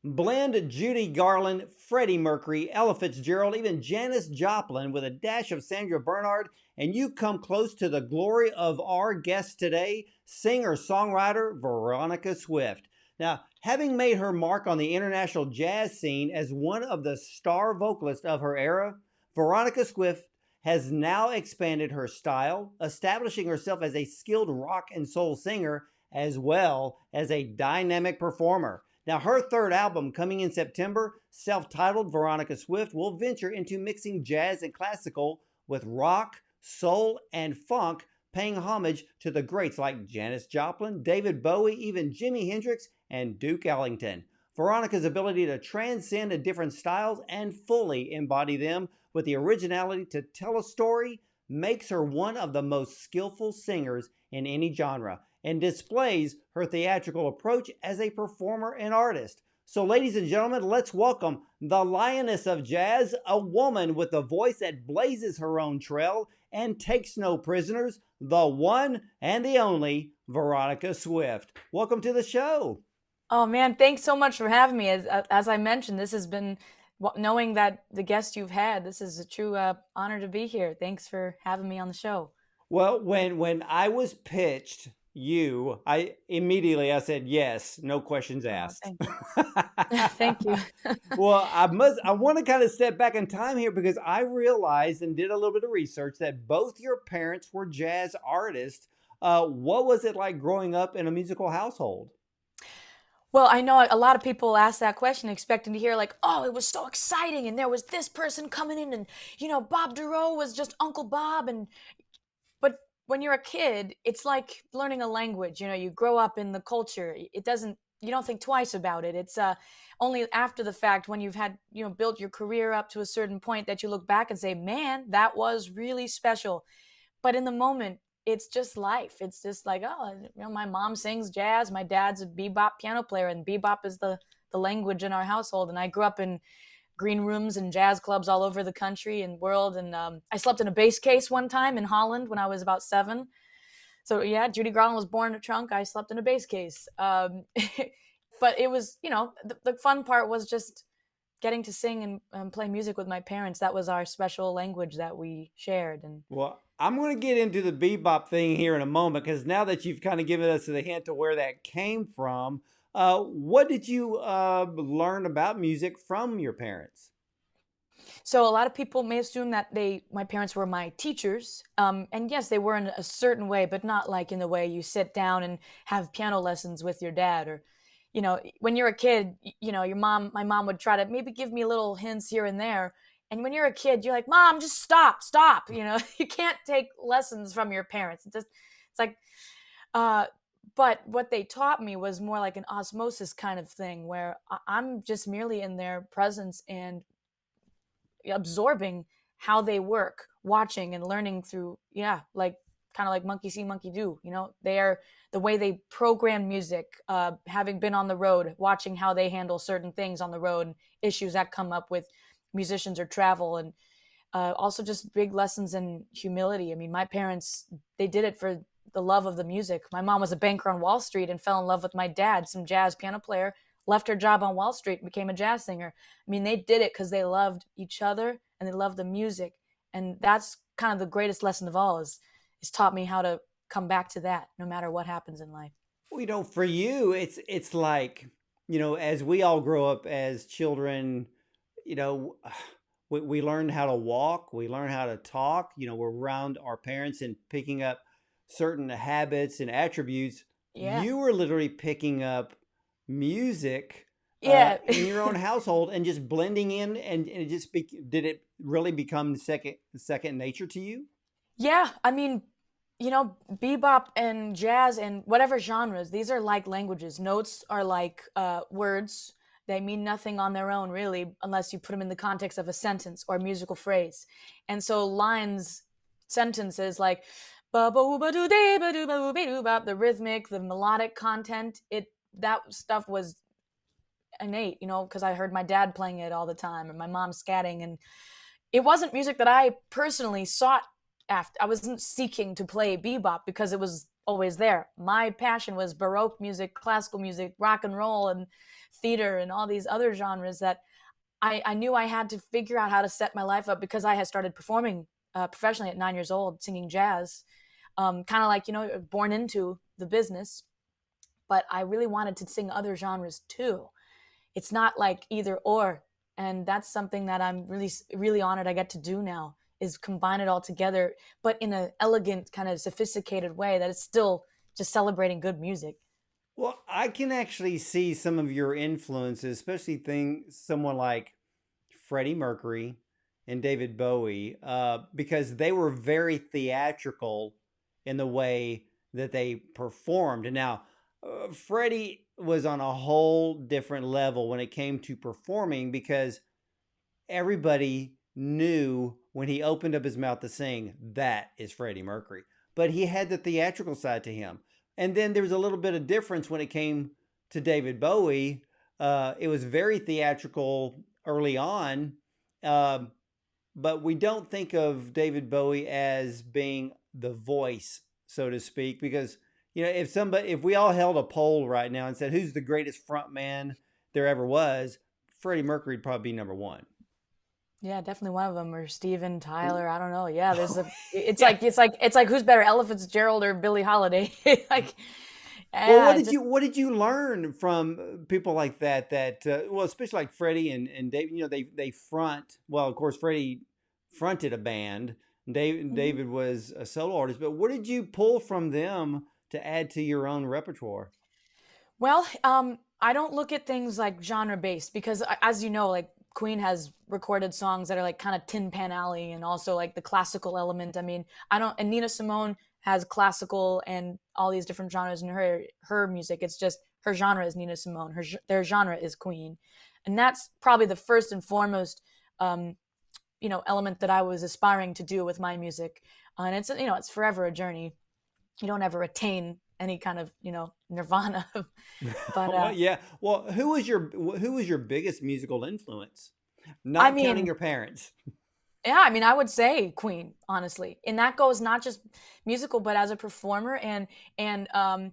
Blend Judy Garland, Freddie Mercury, Ella Fitzgerald, even Janis Joplin with a dash of Sandra Bernhard, and you come close to the glory of our guest today, singer-songwriter Veronica Swift. Now, having made her mark on the international jazz scene as one of the star vocalists of her era, Veronica Swift has now expanded her style, establishing herself as a skilled rock and soul singer as well as a dynamic performer. Now, her third album, coming in September, self-titled Veronica Swift, will venture into mixing jazz and classical with rock, soul, and funk, paying homage to the greats like Janis Joplin, David Bowie, even Jimi Hendrix, and Duke Ellington. Veronica's ability to transcend the different styles and fully embody them with the originality to tell a story makes her one of the most skillful singers in any genre, and displays her theatrical approach as a performer and artist. So ladies and gentlemen, let's welcome the lioness of jazz, a woman with a voice that blazes her own trail and takes no prisoners, the one and the only Veronica Swift. Welcome to the show. Oh man, thanks so much for having me. As I mentioned, this has been, knowing that the guest you've had, this is a true honor to be here. Thanks for having me on the show. Well, when I was pitched I immediately said yes, no questions asked. Oh, thank you. Thank you. Well, I want to kind of step back in time here because I realized and did a little bit of research that both your parents were jazz artists. What was it like growing up in a musical household? Well, I know a lot of people ask that question expecting to hear like, oh, it was so exciting and there was this person coming in and, Bob Duro was just Uncle Bob. But when you're a kid, it's like learning a language. You grow up in the culture. You don't think twice about it. It's only after the fact, when you've had, built your career up to a certain point, that you look back and say, man, that was really special. But in the moment, it's just life. It's just like, oh, my mom sings jazz. My dad's a bebop piano player, and bebop is the language in our household. And I grew up in green rooms and jazz clubs all over the country and world. And I slept in a bass case one time in Holland when I was about 7. So yeah, Judy Garland was born in a trunk. I slept in a bass case. But it was, the fun part was just getting to sing and play music with my parents. That was our special language that we shared. And well, I'm going to get into the bebop thing here in a moment, because now that you've kind of given us the hint to where that came from, what did you learn about music from your parents? So a lot of people may assume that my parents were my teachers. And yes, they were in a certain way, but not like in the way you sit down and have piano lessons with your dad. Or, when you're a kid, my mom would try to maybe give me little hints here and there. And when you're a kid, you're like, Mom, just stop. You can't take lessons from your parents. It's like, but what they taught me was more like an osmosis kind of thing, where I'm just merely in their presence and absorbing how they work, watching and learning through, like kind of like monkey see, monkey do. They are the way they program music, having been on the road, watching how they handle certain things on the road and issues that come up with musicians or travel, and also just big lessons in humility. I mean, my parents, they did it for the love of the music. My mom was a banker on Wall Street and fell in love with my dad, some jazz piano player, left her job on Wall Street and became a jazz singer. I mean, they did it because they loved each other and they loved the music. And that's kind of the greatest lesson of all, is taught me how to come back to that no matter what happens in life. Well, for you, it's like, as we all grow up as children, we learn how to walk, we learn how to talk, we're around our parents and picking up certain habits and attributes. Yeah. You were literally picking up music in your own household and just blending in, and it just did it really become second nature to you? Yeah, I mean, bebop and jazz and whatever genres, these are like languages. Notes are like words. They mean nothing on their own, really, unless you put them in the context of a sentence or a musical phrase. And so sentences like the rhythmic, the melodic content, that stuff was innate, because I heard my dad playing it all the time and my mom scatting, and it wasn't music that I personally sought after. I wasn't seeking to play bebop because it was always there. My passion was Baroque music, classical music, rock and roll, and theater, and all these other genres that I knew I had to figure out how to set my life up, because I had started performing professionally at 9 years old, singing jazz, kind of like, born into the business. But I really wanted to sing other genres too. It's not like either or. And that's something that I'm really, really honored I get to do now, is combine it all together, but in an elegant, kind of sophisticated way that it's still just celebrating good music. Well, I can actually see some of your influences, especially someone like Freddie Mercury and David Bowie, because they were very theatrical in the way that they performed. And now, Freddie was on a whole different level when it came to performing, because everybody knew when he opened up his mouth to sing, that is Freddie Mercury. But he had the theatrical side to him. And then there was a little bit of difference when it came to David Bowie. It was very theatrical early on, but we don't think of David Bowie as being the voice, so to speak, because if we all held a poll right now and said who's the greatest front man there ever was, Freddie Mercury would probably be number one. Yeah, definitely one of them, or Steven Tyler. I don't know. Yeah, it's like who's better, Ella Fitzgerald or Billie Holiday? Like, well, what did you learn from people like that? Well, especially like Freddie and David. They front. Well, of course, Freddie fronted a band. David was a solo artist. But what did you pull from them to add to your own repertoire? Well, I don't look at things like genre based, because as you know, like Queen has recorded songs that are like kind of Tin Pan Alley, and also like the classical element. I mean, and Nina Simone has classical and all these different genres in her music. It's just her genre is Nina Simone. Their genre is Queen. And that's probably the first and foremost, element that I was aspiring to do with my music. And it's forever a journey. You don't ever attain any kind of, nirvana. But yeah. Well, who was your biggest musical influence? Not counting your parents. Yeah, I mean, I would say Queen, honestly, and that goes not just musical, but as a performer, and an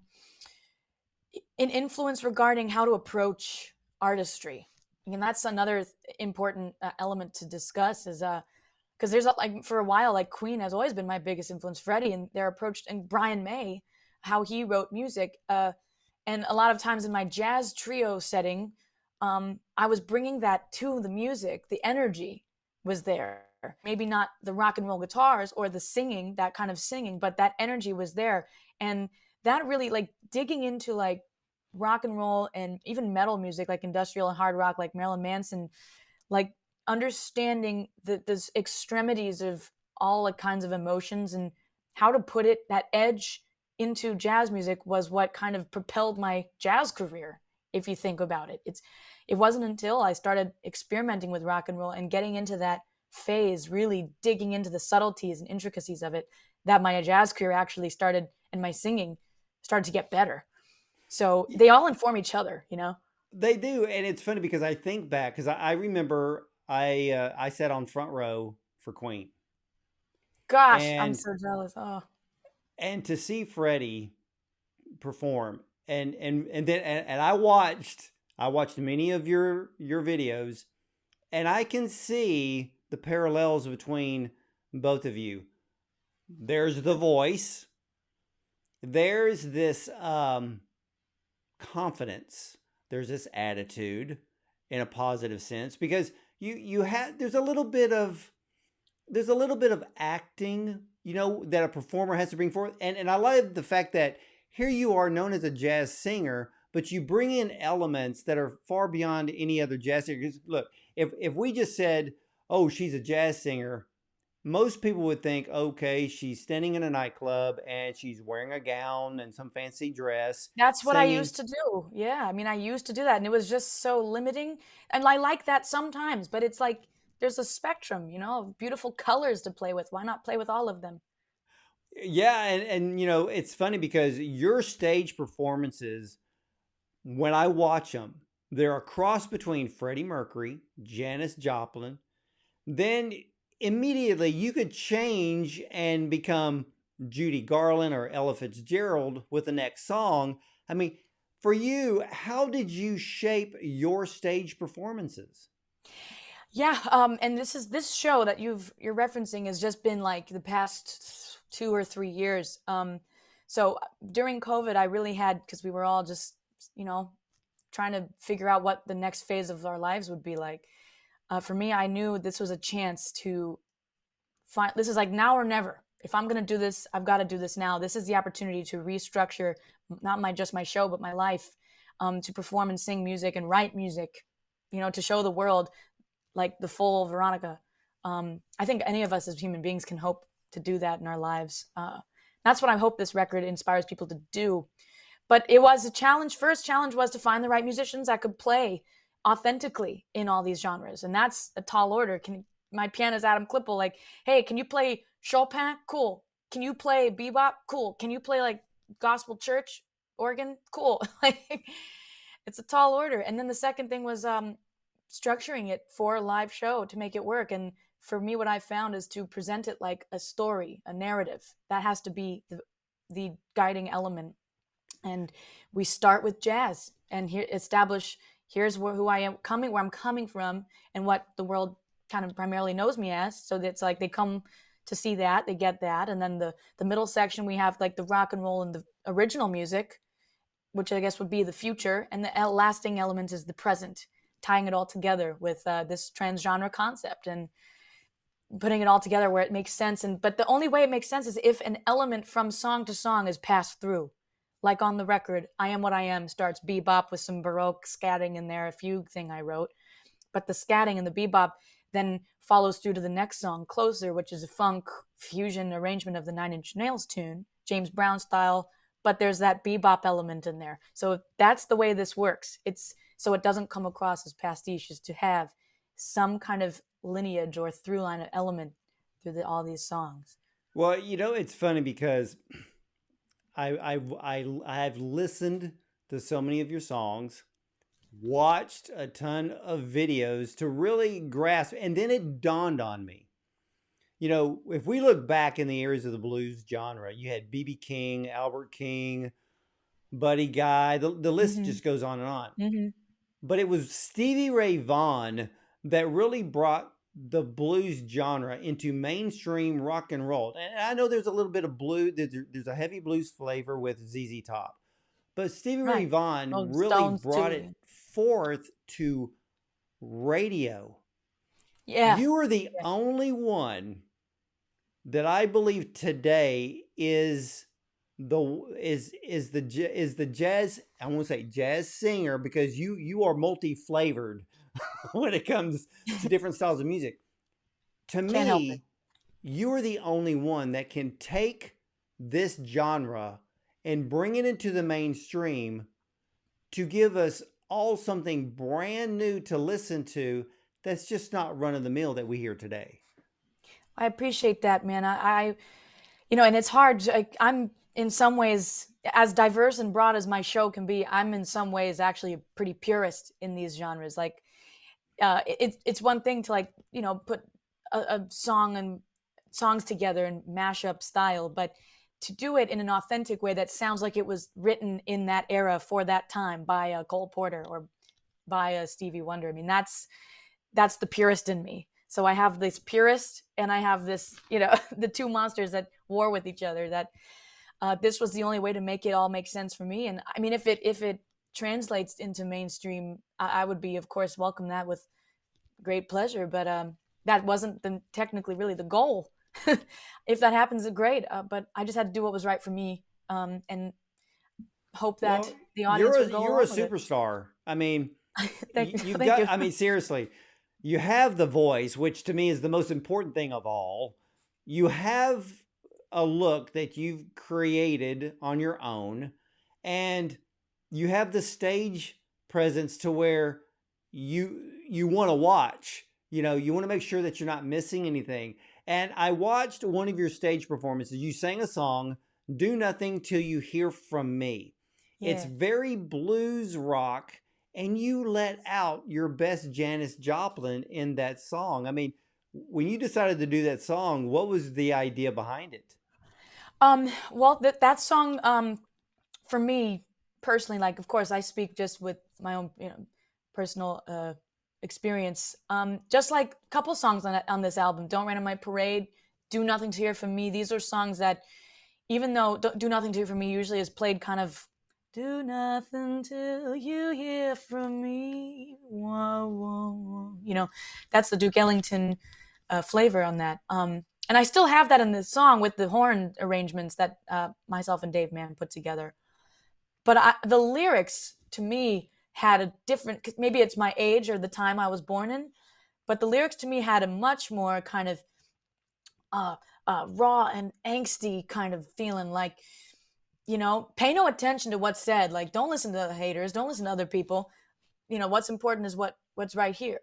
influence regarding how to approach artistry. And that's another important element to discuss, is because there's like, for a while, like Queen has always been my biggest influence. Freddie and their approach, and Brian May, how he wrote music, and a lot of times in my jazz trio setting, I was bringing that to the music. The energy was there. Maybe not the rock and roll guitars or the singing, that kind of singing, but that energy was there. And that really, like, digging into like rock and roll and even metal music, like industrial and hard rock, like Marilyn Manson, like understanding the extremities of all kinds of emotions and how to put that edge into jazz music was what kind of propelled my jazz career. If you think about it, it wasn't until I started experimenting with rock and roll and getting into that phase, really digging into the subtleties and intricacies of it, that my jazz career actually started, and my singing started to get better. So they all inform each other, They do. And it's funny because I think back, because I remember I sat on front row for Queen. Gosh, I'm so jealous. Oh. And to see Freddie perform, and I watched many of your videos, and I can see the parallels between both of you. There's the voice. There's this confidence. There's this attitude in a positive sense, because you have there's a little bit of acting, that a performer has to bring forth. And I love the fact that here you are known as a jazz singer, but you bring in elements that are far beyond any other jazz singer. 'Cause look, if we just said, oh, she's a jazz singer, most people would think, okay, she's standing in a nightclub and she's wearing a gown and some fancy dress. That's what I used to do. Yeah, I mean, I used to do that, and it was just so limiting. And I like that sometimes, but it's like there's a spectrum, of beautiful colors to play with. Why not play with all of them? Yeah, and it's funny because your stage performances, when I watch them, they're a cross between Freddie Mercury, Janis Joplin. Then immediately you could change and become Judy Garland or Ella Fitzgerald with the next song. I mean, for you, how did you shape your stage performances? Yeah, and this show that you're referencing has just been like the past 2 or 3 years. So during COVID, I really had, because we were all just, trying to figure out what the next phase of our lives would be like. For me, I knew this was a chance to find. This is like now or never. If I'm gonna do this, I've got to do this now. This is the opportunity to restructure not just my show, but my life, to perform and sing music and write music, to show the world like the full Veronica. I think any of us as human beings can hope to do that in our lives. That's what I hope this record inspires people to do. But it was a challenge. First challenge was to find the right musicians that could play authentically in all these genres. And that's a tall order. My pianist, Adam Klippel, like, hey, can you play Chopin? Cool. Can you play bebop? Cool. Can you play like gospel church organ? Cool. Like, it's a tall order. And then the second thing was structuring it for a live show to make it work. And for me, what I found is to present it like a story, a narrative. That has to be the guiding element. And we start with jazz and here's who I am where I'm coming from, and what the world kind of primarily knows me as. So that's like they come to see that, they get that. And then the middle section, we have like the rock and roll and the original music, which I guess would be the future. And the lasting element is the present, tying it all together with this transgenre concept and putting it all together where it makes sense. But the only way it makes sense is if an element from song to song is passed through. Like on the record, I Am What I Am starts bebop with some Baroque scatting in there, a fugue thing I wrote. But the scatting and the bebop then follows through to the next song, Closer, which is a funk fusion arrangement of the Nine Inch Nails tune, James Brown style, but there's that bebop element in there. So that's the way this works. So it doesn't come across as pastiche, is to have some kind of lineage or through line element through all these songs. Well, it's funny because I've listened to so many of your songs, watched a ton of videos to really grasp, and then it dawned on me. If we look back in the eras of the blues genre, you had B.B. King, Albert King, Buddy Guy, the list just goes on and on. Mm-hmm. But it was Stevie Ray Vaughan that really brought the blues genre into mainstream rock and roll. And I know there's a little bit of blues, there's a heavy blues flavor with ZZ Top. But Stevie Ray Vaughan really Stones brought too. it forth to radio. Yeah. You are the only one that I believe today is the jazz, I won't say jazz singer, because you are multi-flavored when it comes to different styles of music. To me, you're the only one that can take this genre and bring it into the mainstream to give us all something brand new to listen to that's just not run of the mill that we hear today. I appreciate that, man. And it's hard. I'm in some ways, as diverse and broad as my show can be, I'm in some ways actually a pretty purist in these genres. Like, it's one thing to put a song and songs together and mash up style, but to do it in an authentic way that sounds like it was written in that era for that time by a Cole Porter or by a Stevie Wonder. I mean, that's the purist in me. So I have this purist and I have this, the two monsters that war with each other. That this was the only way to make it all make sense for me. And I mean, if it translates into mainstream, I would be, of course, welcome that with great pleasure. But that wasn't technically really the goal. If that happens, great. But I just had to do what was right for me, and hope that the audience would go You're a along with superstar. I mean, Thank you. I mean, seriously, you have the voice, which to me is the most important thing of all. You have a look that you've created on your own, and you have the stage presence to where you want to watch. You want to make sure that you're not missing anything. And I watched one of your stage performances. You sang a song, Do Nothing Till You Hear From Me. Yeah. It's very blues rock, and you let out your best Janis Joplin in that song. I mean, when you decided to do that song, what was the idea behind it? Well, that song, for me personally, like, of course, I speak just with my own, personal experience. Just like a couple songs on this album, "Don't Rain on My Parade," "Do Nothing to Hear From Me." These are songs that, even though "Do Nothing to Hear From Me" usually is played kind of, "Do nothing till you hear from me." Whoa, whoa, whoa. That's the Duke Ellington flavor on that. And I still have that in this song with the horn arrangements that myself and Dave Mann put together. But the lyrics to me had a different, maybe it's my age or the time I was born in, but the lyrics to me had a much more kind of raw and angsty kind of feeling, like, pay no attention to what's said. Like, don't listen to the haters, don't listen to other people. What's important is what's right here.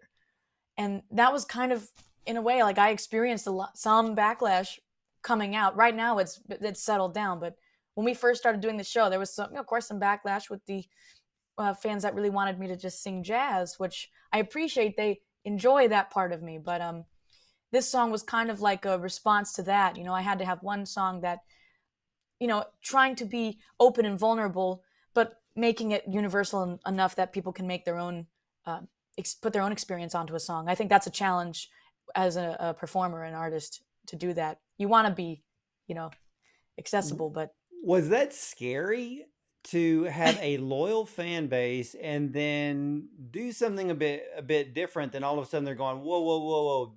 And that was kind of, in a way, like, I experienced some backlash coming out. Right now it's settled down, but when we first started doing the show, there was some, of course, some backlash with the fans that really wanted me to just sing jazz, which I appreciate. They enjoy that part of me. But this song was kind of like a response to that. I had to have one song that, trying to be open and vulnerable, but making it universal enough that people can make their own, put their own experience onto a song. I think that's a challenge as a performer, an artist, to do that. You want to be, accessible, but. Was that scary to have a loyal fan base and then do something a bit different? Then all of a sudden they're going, whoa, whoa, whoa, whoa!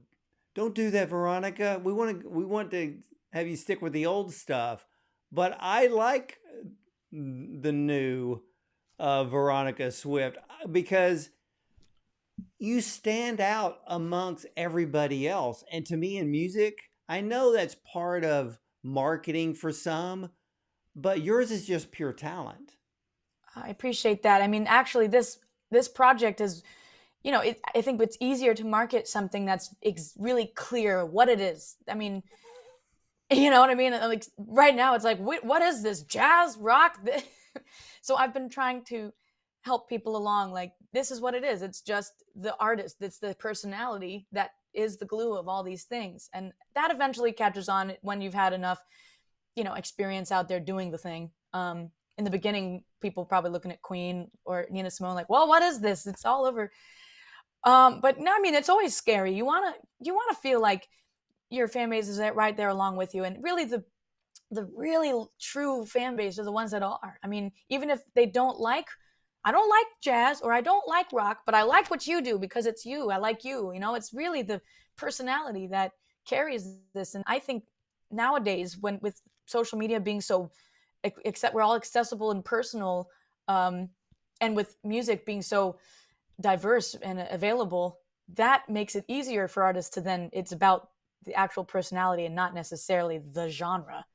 Don't do that, Veronica. We want to have you stick with the old stuff. But I like the new Veronica Swift because you stand out amongst everybody else. And to me, in music, I know that's part of marketing for some, but yours is just pure talent. I appreciate that. I mean, actually, this project is, I think it's easier to market something that's really clear what it is. I mean, you know what I mean? Like, right now, it's like, what is this? Jazz, rock? So I've been trying to help people along. Like, this is what it is. It's just the artist. It's the personality that is the glue of all these things. And that eventually catches on when you've had enough, experience out there doing the thing. In the beginning, people probably looking at Queen or Nina Simone like, well, what is this? It's all over. But no, I mean, it's always scary. You wanna feel like your fan base is right there along with you. And really the really true fan base are the ones that are. I mean, even if I don't like jazz or I don't like rock, but I like what you do because it's you. I like you. It's really the personality that carries this. And I think nowadays, with social media being so, except we're all accessible and personal, and with music being so diverse and available, that makes it easier for artists to then, it's about the actual personality and not necessarily the genre,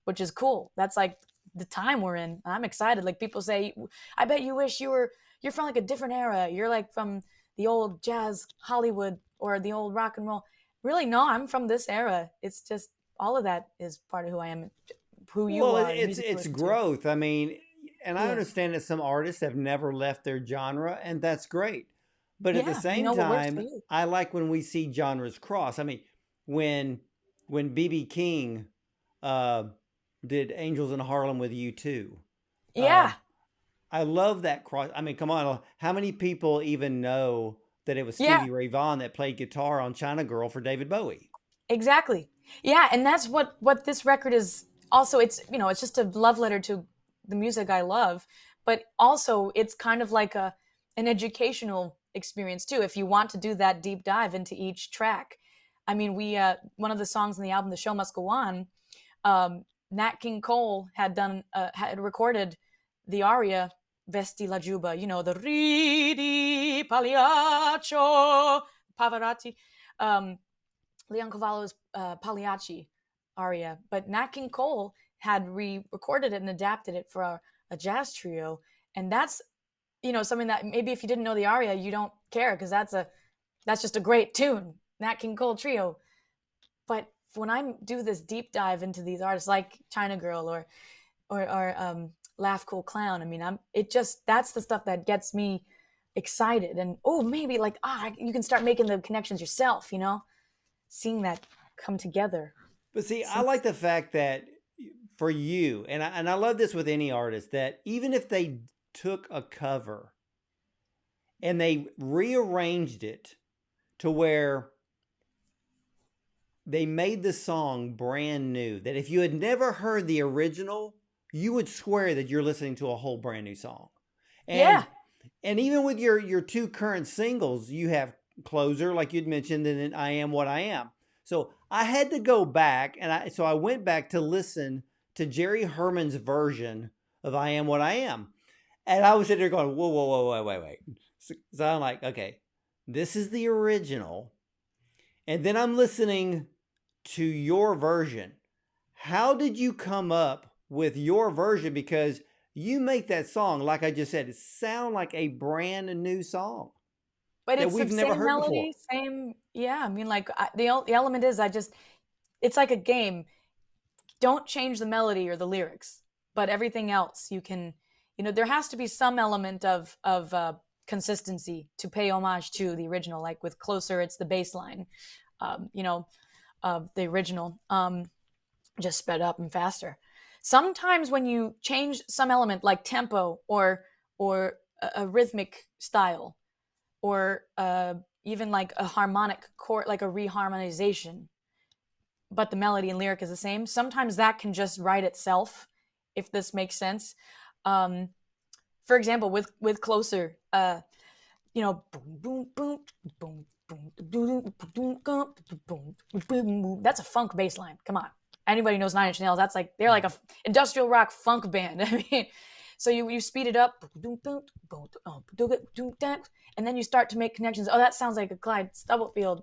which is cool. That's like the time we're in. I'm excited. Like, people say, I bet you wish you're from like a different era. You're like from the old jazz Hollywood or the old rock and roll. Really, no, I'm from this era. It's just, all of that is part of who I am, who you are. It's growth. I mean, and I understand that some artists have never left their genre, and that's great. But at the same time, I like when we see genres cross. I mean, when B.B. King did Angels in Harlem with U2. Yeah. I love that cross. I mean, come on. How many people even know that it was Stevie Ray Vaughan that played guitar on China Girl for David Bowie? Exactly. Yeah, and that's what this record is. Also, it's it's just a love letter to the music I love, but also it's kind of like an educational experience too. If you want to do that deep dive into each track, I mean, we one of the songs on the album, "The Show Must Go On," Nat King Cole had recorded the aria "Vesti la Giubba," the "Ridi Pagliaccio Pavarotti." Leoncavallo's Pagliacci aria, but Nat King Cole had re-recorded it and adapted it for a jazz trio, and that's something that maybe if you didn't know the aria, you don't care because that's just a great tune, Nat King Cole trio. But when I do this deep dive into these artists like China Girl or Laugh Cool Clown, I mean, that's the stuff that gets me excited, and maybe like you can start making the connections yourself, seeing that come together. But see, I like the fact that for you, and I love this with any artist, that even if they took a cover and they rearranged it to where they made the song brand new, that if you had never heard the original, you would swear that you're listening to a whole brand new song. Yeah. And even with your two current singles, you have Closer, like you'd mentioned, and then I Am What I Am. So I had to go back, and I went back to listen to Jerry Herman's version of I Am What I Am. And I was sitting there going, whoa, whoa, whoa, wait. So I'm like, okay, this is the original. And then I'm listening to your version. How did you come up with your version? Because you make that song, like I just said, it sound like a brand new song. But that it's we've the never same heard melody, same, yeah. I mean, like the element is it's like a game. Don't change the melody or the lyrics, but everything else you can, there has to be some element of consistency to pay homage to the original. Like with Closer, it's the bass line, of the original, just sped up and faster. Sometimes when you change some element like tempo or a rhythmic style, or even like a harmonic chord, like a reharmonization, but the melody and lyric is the same, sometimes that can just write itself, if this makes sense. For example, with Closer, boom, boom, boom, boom, boom, that's a funk bass line. Come on. Anybody knows Nine Inch Nails, they're like a industrial rock funk band. I mean, so you speed it up, and then you start to make connections. Oh, that sounds like a Clyde Stubblefield,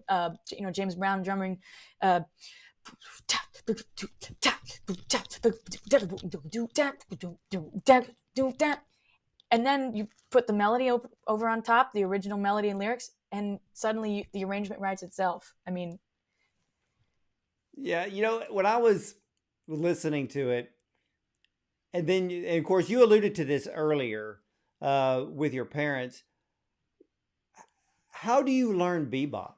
James Brown drumming. And then you put the melody over on top, the original melody and lyrics, and suddenly the arrangement writes itself. I mean, yeah, when I was listening to it, and of course you alluded to this earlier with your parents. How do you learn bebop?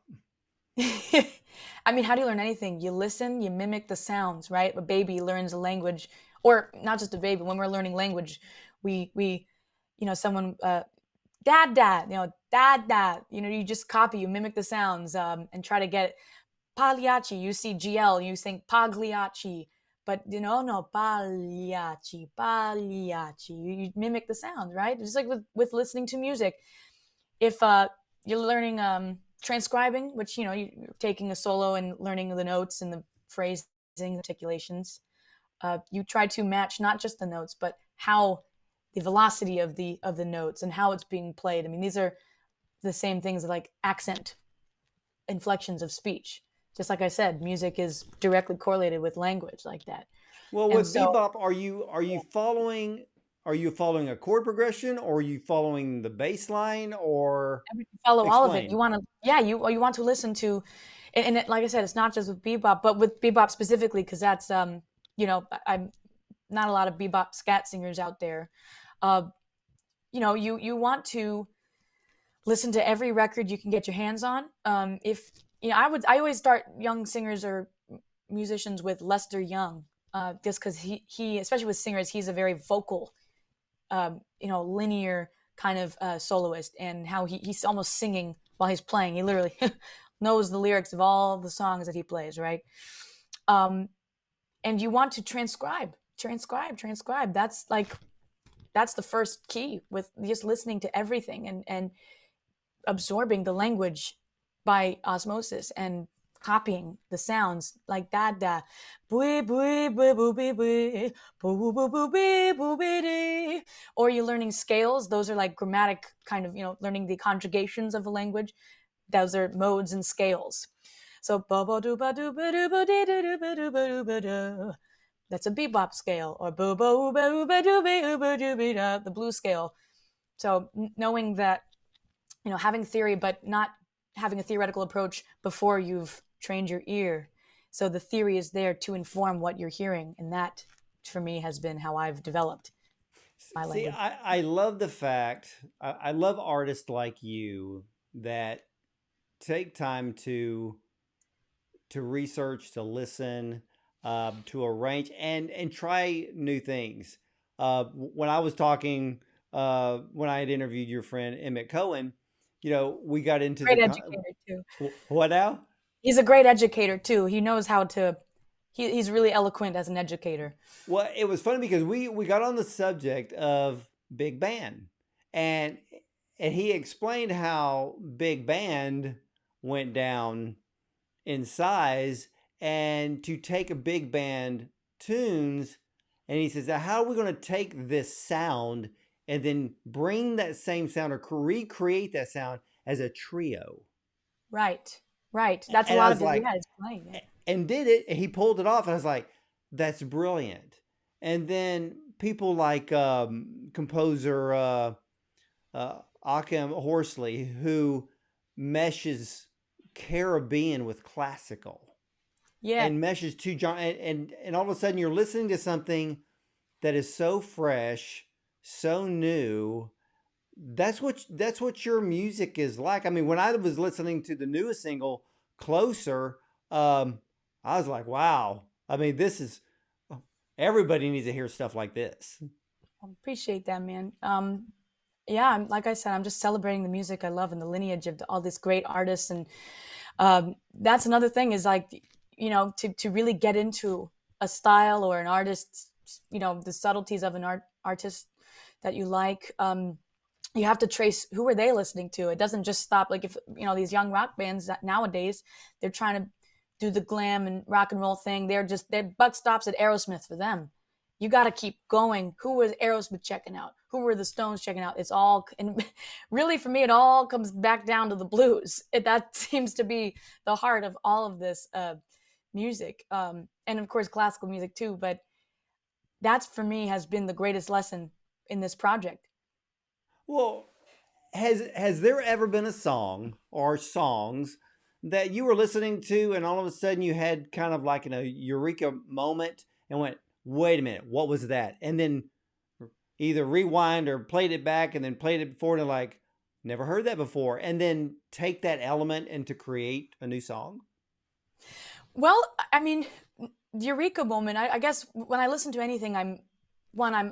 I mean, how do you learn anything? You listen, you mimic the sounds, right? A baby learns a language, or not just a baby. When we're learning language, we someone, dad, dad, you just copy, you mimic the sounds, and try to get it. Pagliacci, you see GL, you think Pagliacci, but no, Pagliacci. You mimic the sounds, right? Just like with listening to music. If you're learning transcribing, which you're taking a solo and learning the notes and the phrasing, articulations, you try to match not just the notes, but how the velocity of the notes and how it's being played. I mean, these are the same things like accent, inflections of speech. Just like I said, music is directly correlated with language like that. Well, with bebop, are you following a chord progression, or are you following the bass line, or follow all of it? You want to, you want to listen to, and like I said, it's not just with bebop, but with bebop specifically, because that's I'm not a lot of bebop scat singers out there. You want to listen to every record you can get your hands on. If I always start young singers or musicians with Lester Young, just because he especially with singers, he's a very vocal, linear kind of soloist, and how he's almost singing while he's playing. He literally knows the lyrics of all the songs that he plays, right? And you want to transcribe. That's the first key, with just listening to everything and absorbing the language by osmosis and copying the sounds like that. Or you're learning scales. Those are like grammatic kind of, learning the conjugations of a language. Those are modes and scales. So that's a bebop scale, or the blues scale. So knowing that, having theory, but not having a theoretical approach before you've trained your ear. So the theory is there to inform what you're hearing. And that, for me, has been how I've developed my language. See, I love the fact, I love artists like you that take time to research, to listen. to arrange and try new things. When I was talking, when I had interviewed your friend Emmett Cohen, we got into Great educator too. What now? He's a great educator too. He knows how to. He's really eloquent as an educator. Well, it was funny because we got on the subject of big band, and he explained how big band went down in size, and to take a big band tunes, and he says, how are we going to take this sound and then bring that same sound or recreate that sound as a trio? Right. That's And a I lot was of like, it's playing it. and did it, and he pulled it off, and I was like, that's brilliant. And then people like composer Achim Horsley, who meshes Caribbean with classical. Yeah. And meshes two genres, and all of a sudden you're listening to something that is so fresh, so new. That's what your music is like. I mean, when I was listening to the newest single, Closer, I was like, wow. I mean, everybody needs to hear stuff like this. I appreciate that, man. Yeah, like I said, I'm just celebrating the music I love and the lineage of all these great artists. And that's another thing is like, to really get into a style or an artist, the subtleties of an artist that you like. You have to trace who are they listening to. It doesn't just stop. Like if, these young rock bands that nowadays, they're trying to do the glam and rock and roll thing. Their buck stops at Aerosmith for them. You got to keep going. Who was Aerosmith checking out? Who were the Stones checking out? It's all, and really for me, it all comes back down to the blues. That seems to be the heart of all of this music. And of course, classical music too. But that's for me has been the greatest lesson in this project. Well, has there ever been a song or songs that you were listening to and all of a sudden you had kind of like a eureka moment and went, wait a minute, what was that? And then either rewind or played it back and then played it before and like, never heard that before. And then take that element and to create a new song? Well, I mean, the eureka moment, I guess when I listen to anything, I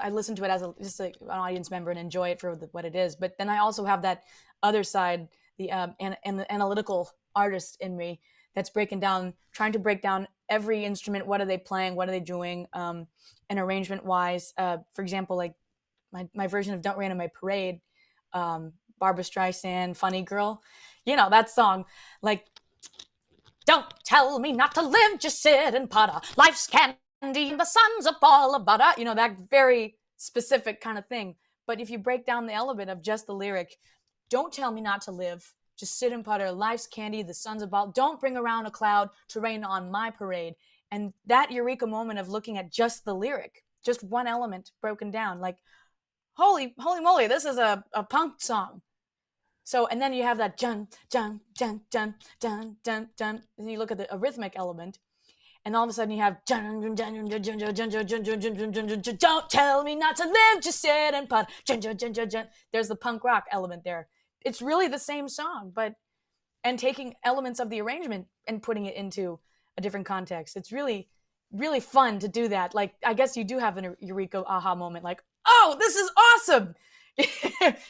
listen to it as just like an audience member and enjoy it for what it is. But then I also have that other side, the the analytical artist in me that's trying to break down every instrument. What are they playing? What are they doing? And arrangement wise, for example, like my version of Don't Rain on My Parade, Barbra Streisand, Funny Girl, that song, like, don't tell me not to live, just sit and putter. Life's candy and the sun's a ball of butter. That very specific kind of thing. But if you break down the element of just the lyric, don't tell me not to live, just sit and putter. Life's candy, the sun's a ball. Don't bring around a cloud to rain on my parade. And that eureka moment of looking at just the lyric, just one element broken down, like, holy moly, this is a punk song. So, and then you have that dun, dun, dun, dun, dun, dun, dun. And you look at the rhythmic element, and all of a sudden you have dun, dun, dun, dun, dun, dun, dun, dun, dun, dun, dun, dun, dun, dun, don't tell me not to live, just sit and putt. Dun, dun, dun, dun, dun. There's the punk rock element there. It's really the same song, and taking elements of the arrangement and putting it into a different context. It's really, really fun to do that. Like, I guess you do have an eureka aha moment, like, oh, this is awesome.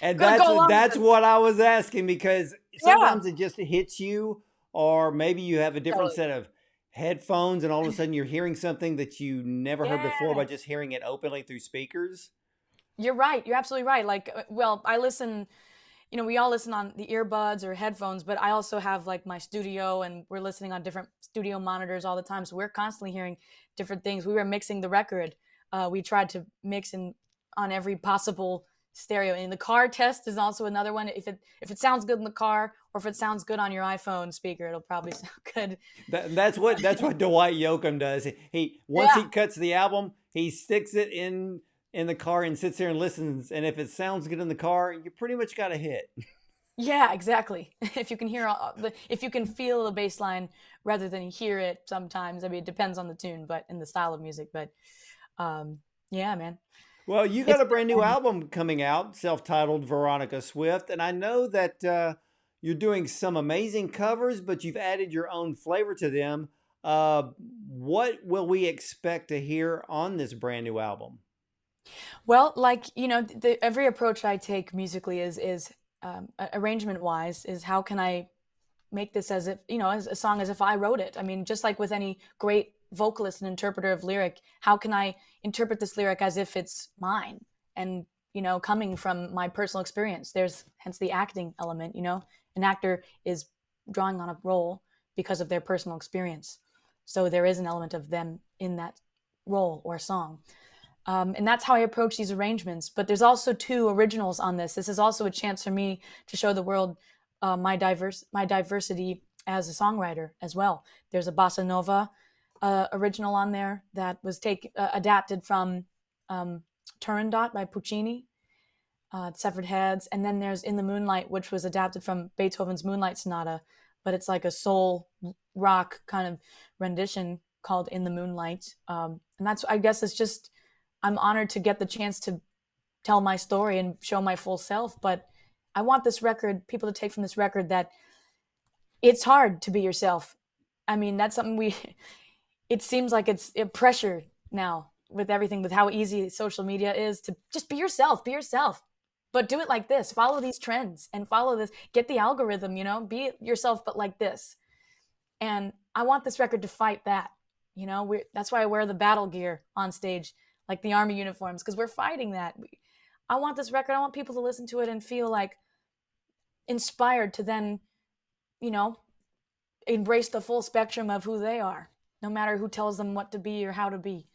And that's what I was asking, because sometimes it just hits you, or maybe you have a different set of headphones and all of a sudden you're hearing something that you never heard before by just hearing it openly through speakers. You're right. You're absolutely right. Like, well, I listen, we all listen on the earbuds or headphones, but I also have like my studio and we're listening on different studio monitors all the time. So we're constantly hearing different things. We were mixing the record. We tried to mix on every possible stereo. And the car test is also another one. If it sounds good in the car, or if it sounds good on your iPhone speaker, it'll probably sound good. That's what Dwight Yoakam does. He cuts the album, he sticks it in the car and sits there and listens. And if it sounds good in the car, you pretty much got a hit. Yeah, exactly. If you can if you can feel the bass line rather than hear it sometimes. I mean, it depends on the tune, but in the style of music. But yeah, man. Well, you got a brand new album coming out, self-titled Veronica Swift. And I know that you're doing some amazing covers, but you've added your own flavor to them. Uh, what will we expect to hear on this brand new album? Well, like, every approach I take musically is arrangement wise, is how can I make this as if, as a song as if I wrote it. I mean, just like with any great vocalist and interpreter of lyric, how can I interpret this lyric as if it's mine and, coming from my personal experience? There's hence the acting element, an actor is drawing on a role because of their personal experience. So there is an element of them in that role or song. And that's how I approach these arrangements. But there's also 2 originals on this. This is also a chance for me to show the world my diversity as a songwriter as well. There's a bossa nova original on there that was adapted from Turandot by Puccini, Severed Heads, and then there's In the Moonlight, which was adapted from Beethoven's Moonlight Sonata, but it's like a soul rock kind of rendition called In the Moonlight. And that's, I guess, it's just, I'm honored to get the chance to tell my story and show my full self. But I want this record, people to take from this record that it's hard to be yourself. I mean, that's something it seems like it's a pressure now with everything, with how easy social media is to just be yourself, but do it like this, follow these trends and follow this, get the algorithm, be yourself, but like this. And I want this record to fight that, that's why I wear the battle gear on stage, like the army uniforms, because we're fighting that. I want this record, I want people to listen to it and feel like inspired to then, embrace the full spectrum of who they are, no matter who tells them what to be or how to be.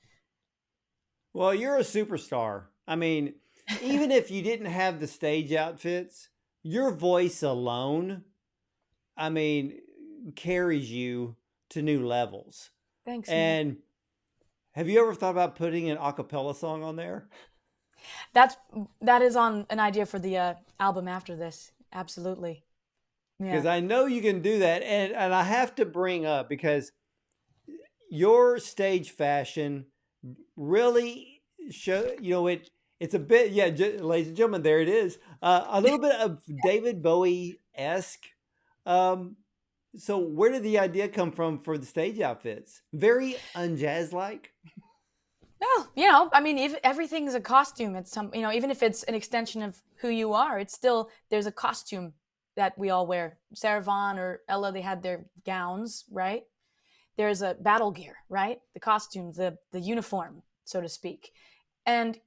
Well, you're a superstar. I mean, even if you didn't have the stage outfits, your voice alone, I mean, carries you to new levels. Thanks. And man. Have you ever thought about putting an a cappella song on there? That is on an idea for the album after this. Absolutely. Because Yeah. I know you can do that. And I have to bring up, because your stage fashion really show, it's a bit, yeah, ladies and gentlemen, there it is. A little bit of David Bowie-esque. So where did the idea come from for the stage outfits? Very unjazz-like. Well, I mean, if everything's a costume, it's even if it's an extension of who you are, it's still, there's a costume that we all wear. Sarah Vaughan or Ella, they had their gowns, right? There's a battle gear, right? The costume, the uniform, so to speak. And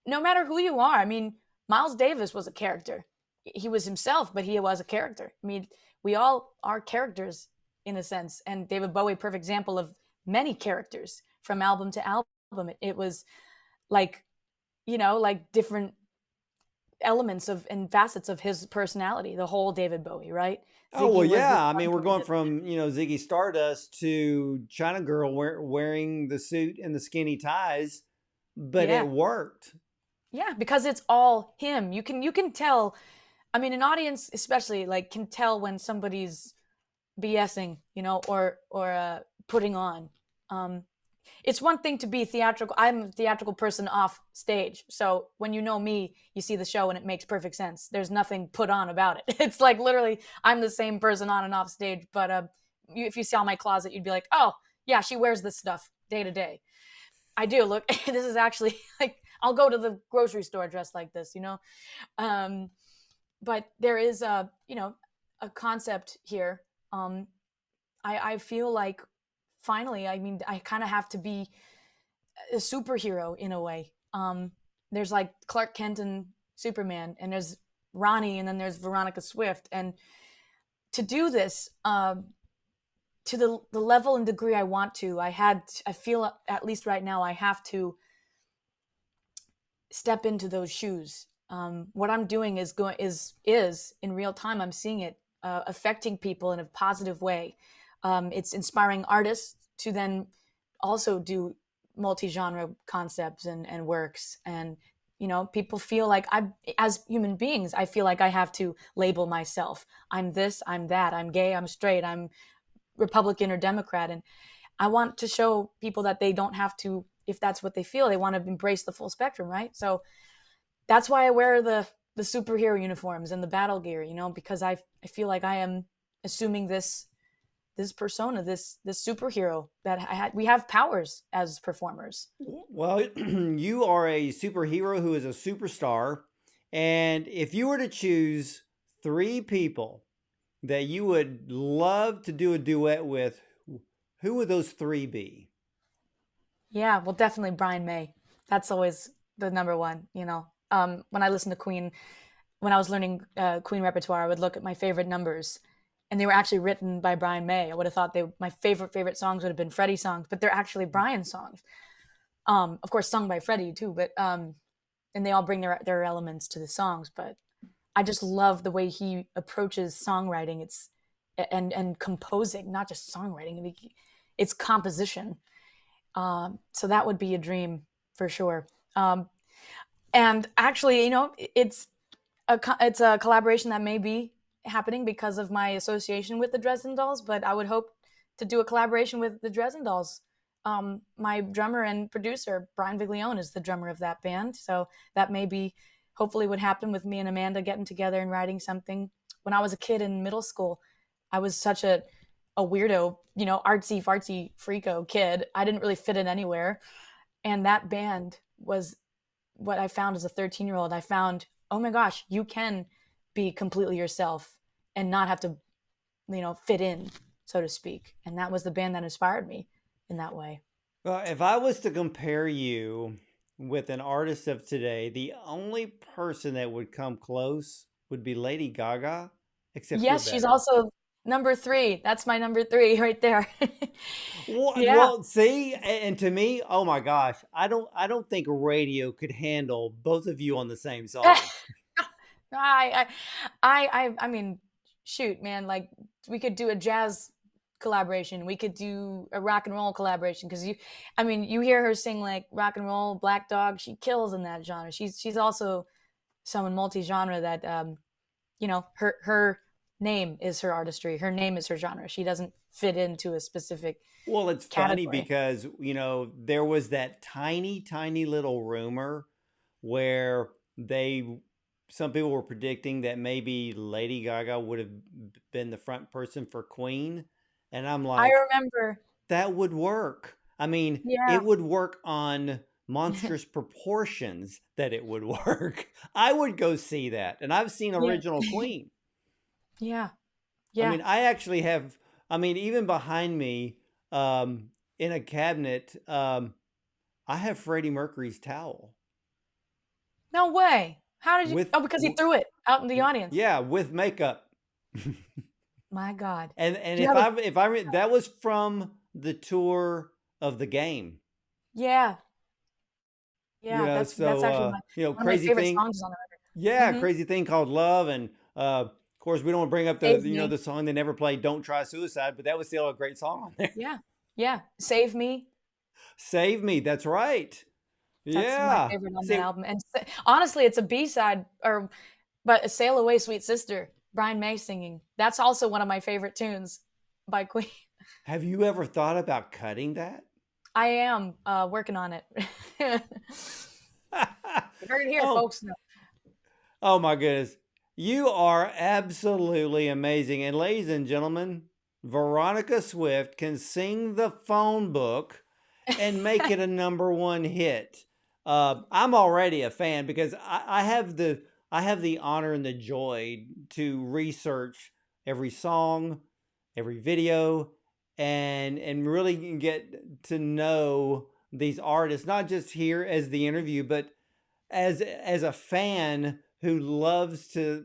no matter who you are, I mean, Miles Davis was a character. He was himself, but he was a character. I mean, we all are characters in a sense. And David Bowie, perfect example of many characters from album to album. It was like, like different elements of and facets of his personality, the whole David Bowie, right? Oh, well, Ziggy was yeah. the I mean, we're going hardcore. from, Ziggy Stardust to China Girl wearing the suit and the skinny ties, but Yeah. it worked. Yeah, because it's all him. You can tell. I mean, an audience especially like can tell when somebody's BSing, or putting on. It's one thing to be theatrical. I'm a theatrical person off stage. So when you know me, you see the show and it makes perfect sense. There's nothing put on about it. It's like literally I'm the same person on and off stage. But if you saw my closet, you'd be like, oh, yeah, she wears this stuff day to day. I do. Look, this is actually like, I'll go to the grocery store dressed like this, But there is a concept here. I feel like finally, I mean, I kind of have to be a superhero in a way. There's like Clark Kent and Superman, and there's Ronnie, and then there's Veronica Swift. And to do this to the level and degree I want to, I feel at least right now, I have to step into those shoes. What I'm doing is in real time, I'm seeing it affecting people in a positive way. It's inspiring artists to then also do multi-genre concepts and works. And, people feel like as human beings, I feel like I have to label myself. I'm this, I'm that, I'm gay, I'm straight, I'm Republican or Democrat. And I want to show people that they don't have to, if that's what they feel, they want to embrace the full spectrum, right? So that's why I wear the superhero uniforms and the battle gear, because I feel like I am assuming this this persona, this superhero that we have powers as performers. Well, you are a superhero who is a superstar. And if you were to choose three people that you would love to do a duet with, who would those three be? Yeah, well, definitely Brian May. That's always the number one, you know. When I listened to Queen, when I was learning Queen repertoire, I would look at my favorite numbers, and they were actually written by Brian May. I would have thought my favorite songs would have been Freddie songs, but they're actually Brian songs. Of course, sung by Freddie too, but and they all bring their elements to the songs. But I just love the way he approaches songwriting. And composing, not just songwriting. I mean, it's composition. So that would be a dream for sure. And actually, you know, it's a collaboration that may be happening because of my association with the Dresden Dolls, but I would hope to do a collaboration with the Dresden Dolls. My drummer and producer, Brian Viglione, is the drummer of that band. So that may be hopefully what happened with me and Amanda getting together and writing something. When I was a kid in middle school, I was such a weirdo, you know, artsy fartsy freako kid. I didn't really fit in anywhere. And that band was what I found as a 13-year-old. I found, oh my gosh, you can be completely yourself and not have to, you know, fit in, so to speak. And that was the band that inspired me in that way. Well, if I was to compare you with an artist of today, the only person that would come close would be Lady Gaga, except yes, she's also number 3. That's my number 3 right there. Well, see, and to me, oh my gosh, I don't think radio could handle both of you on the same song. I mean, shoot, man, like we could do a jazz collaboration. We could do a rock and roll collaboration because you hear her sing like rock and roll, Black Dog. She kills in that genre. She's also someone multi-genre that, you know, her name is her artistry. Her name is her genre. She doesn't fit into a specific Well, it's category. funny because, you know, there was that tiny, tiny little rumor where some people were predicting that maybe Lady Gaga would have been the front person for Queen. And I'm like, I remember. That would work. I mean, Yeah. It would work on monstrous proportions that it would work. I would go see that. And I've seen original Queen. Yeah. I mean, I actually have, even behind me in a cabinet, I have Freddie Mercury's towel. No way. How did you? Because he threw it out in the audience. Yeah, with makeup. My God. And if that was from the tour of the Game. Yeah. Yeah, that's actually one of my favorite songs on the record. Yeah, Crazy Thing Called Love, and of course we don't want to bring up the song they never played, Don't Try Suicide, but that was still a great song on there. Yeah. Save Me. Save Me, that's right. That's my favorite on the album. And honestly, it's a B-side, but Sail Away, Sweet Sister, Brian May singing. That's also one of my favorite tunes by Queen. Have you ever thought about cutting that? I am working on it. You heard it here, folks. Oh my goodness. You are absolutely amazing. And ladies and gentlemen, Veronica Swift can sing the phone book and make it a #1 hit. I'm already a fan because I have the honor and the joy to research every song, every video, and really get to know these artists, not just here as the interview, but as a fan who loves to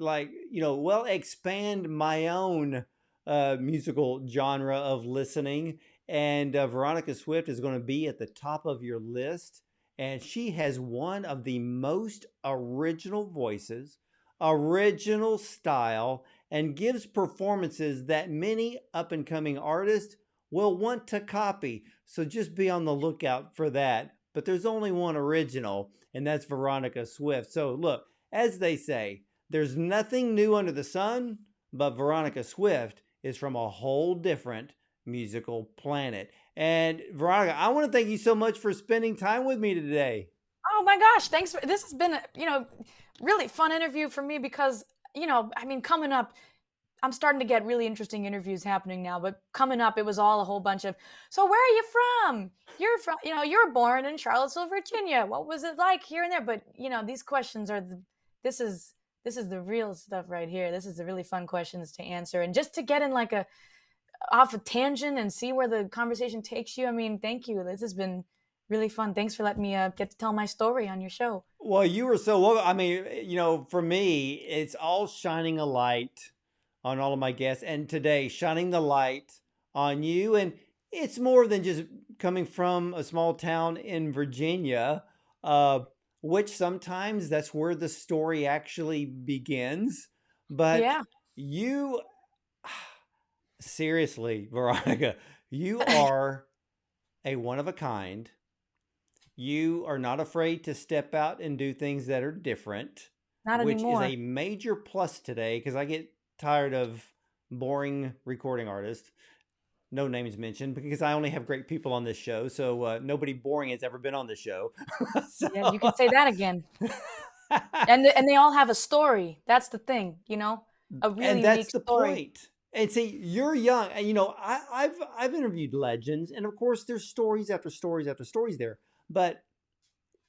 expand my own musical genre of listening. And Veronica Swift is going to be at the top of your list. And she has one of the most original voices, original style, and gives performances that many up-and-coming artists will want to copy. So just be on the lookout for that. But there's only one original, and that's Veronica Swift. So look, as they say, there's nothing new under the sun, but Veronica Swift is from a whole different musical planet. And Veronica, I want to thank you so much for spending time with me today. Oh my gosh, thanks. This has been really fun interview for me because, coming up, I'm starting to get really interesting interviews happening now, but coming up, it was all a whole bunch of, so where are you from? You're from, you were born in Charlottesville, Virginia. What was it like here and there? But, these questions are this is, this is the real stuff right here. This is the really fun questions to answer. And just to get in like off a tangent and see where the conversation takes you. I mean, thank you. This has been really fun. Thanks for letting me get to tell my story on your show. Well, you were so welcome. I mean, for me, it's all shining a light on all of my guests, and today shining the light on you. And it's more than just coming from a small town in Virginia, which sometimes that's where the story actually begins. But Yeah. you, seriously, Veronica, you are a one of a kind. You are not afraid to step out and do things that are different, Not which is anymore. a major plus today because I get tired of boring recording artists. No names mentioned because I only have great people on this show. So nobody boring has ever been on the show. Yeah, you can say that again. And they all have a story. That's the thing, a really and that's unique the story. point. And see, you're young, and I've interviewed legends, and of course, there's stories after stories after stories there. But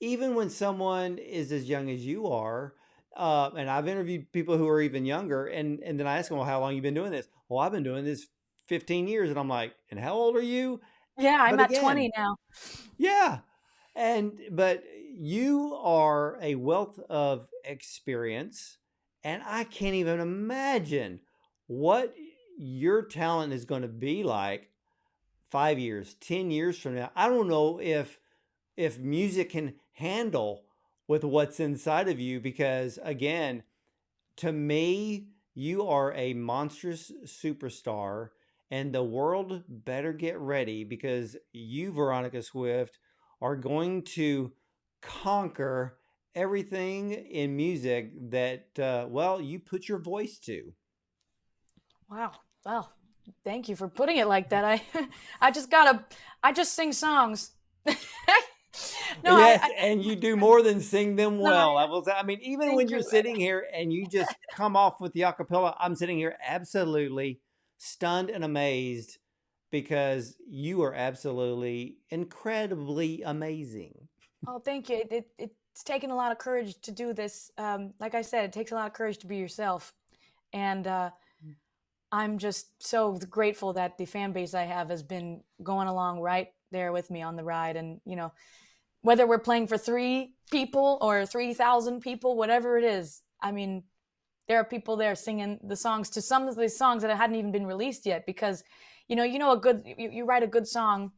even when someone is as young as you are, and I've interviewed people who are even younger, and then I ask them, well, how long you been doing this? Well, I've been doing this 15 years, and I'm like, and how old are you? Yeah, I'm But at 20 again, now. yeah, but you are a wealth of experience, and I can't even imagine what your talent is going to be like 5 years, 10 years from now. I don't know if music can handle with what's inside of you because again, to me, you are a monstrous superstar and the world better get ready because you, Veronica Swift, are going to conquer everything in music that, you put your voice to. Wow. Well, thank you for putting it like that. I just sing songs. No, Yes, and you do more than sing them no, well. I will say, I mean, even when thank you're you. sitting here and you just come off with the acapella, I'm sitting here absolutely stunned and amazed because you are absolutely incredibly amazing. Oh, thank you. It's taken a lot of courage to do this. Like I said, it takes a lot of courage to be yourself. And I'm just so grateful that the fan base I have has been going along right there with me on the ride. And, whether we're playing for 3 people or 3,000 people, whatever it is, I mean, there are people there singing the songs to some of these songs that hadn't even been released yet because, you write a good song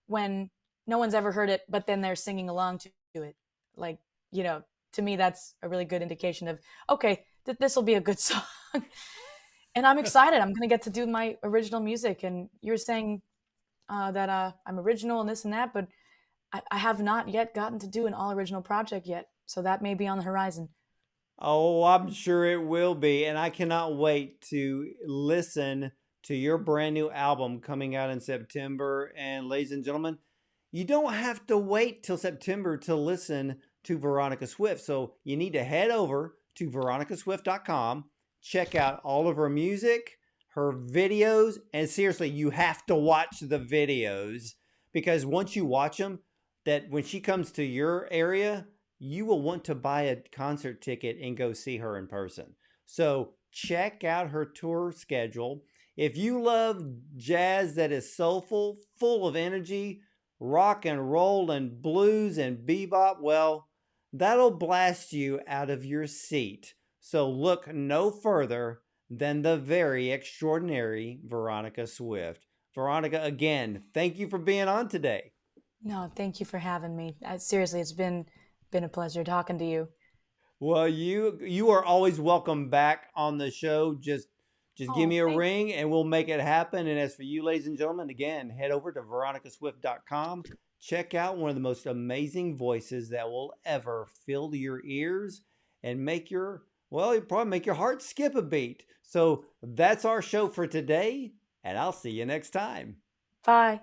when no one's ever heard it, but then they're singing along to it. Like, to me, that's a really good indication of, okay, this will be a good song. And I'm excited. I'm going to get to do my original music. And you're saying that I'm original and this and that, but I have not yet gotten to do an all original project yet. So that may be on the horizon. Oh, I'm sure it will be. And I cannot wait to listen to your brand new album coming out in September. And ladies and gentlemen, you don't have to wait till September to listen to Veronica Swift. So you need to head over to veronicaswift.com, check out all of her music, her videos, and seriously, you have to watch the videos because once you watch them, that when she comes to your area, you will want to buy a concert ticket and go see her in person. So check out her tour schedule. If you love jazz that is soulful, full of energy, rock and roll and blues and bebop, well, that'll blast you out of your seat. So look no further than the very extraordinary Veronica Swift. Veronica, again, thank you for being on today. No, thank you for having me. Seriously, it's been a pleasure talking to you. Well, you are always welcome back on the show. Just give me a Thank ring and we'll make it happen. And as for you, ladies and gentlemen, again, head over to veronicaswift.com. Check out one of the most amazing voices that will ever fill your ears and it'll probably make your heart skip a beat. So that's our show for today, and I'll see you next time. Bye.